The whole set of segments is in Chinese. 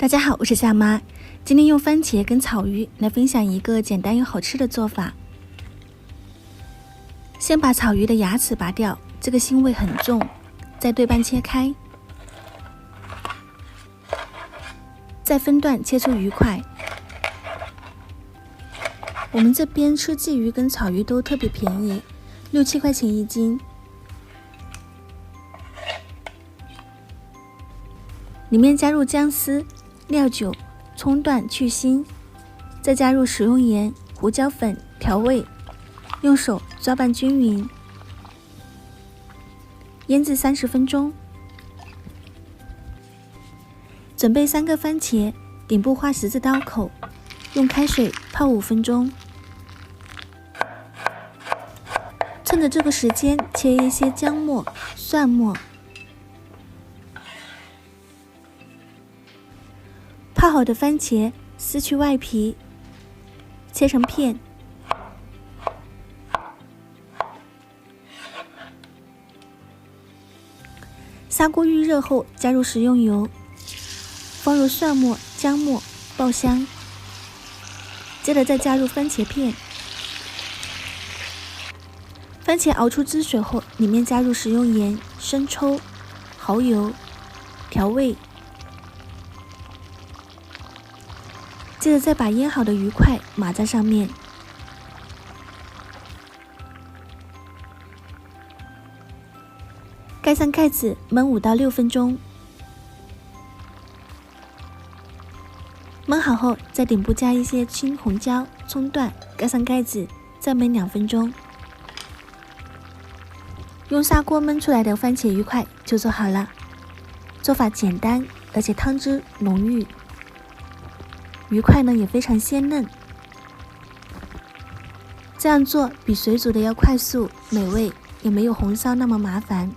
大家好，我是夏妈，今天用番茄跟草鱼来分享一个简单又好吃的做法。先把草鱼的牙齿拔掉，这个腥味很重，再对半切开，再分段切出鱼块。我们这边吃鲫鱼跟草鱼都特别便宜，6-7块钱一斤。里面加入姜丝、料酒、葱段去腥，再加入食用盐、胡椒粉调味，用手抓拌均匀，腌制30分钟。准备3个番茄，顶部画十字刀口，用开水泡5分钟。趁着这个时间，切一些姜末、蒜末。泡好的番茄撕去外皮，切成片。砂锅预热后，加入食用油，放入蒜末、姜末，爆香。接着再加入番茄片。番茄熬出汁水后，里面加入食用盐、生抽、蚝油调味。接着再把腌好的鱼块码在上面，盖上盖子焖5到6分钟。焖好后，在顶部加一些青红椒、葱段，盖上盖子再焖2分钟。用砂锅焖出来的番茄鱼块就做好了，做法简单，而且汤汁浓郁。鱼块呢也非常鲜嫩，这样做比水煮的要快速美味，也没有红烧那么麻烦，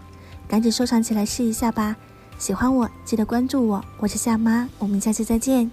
赶紧收藏起来试一下吧。喜欢我记得关注我，我是夏妈，我们下期再见。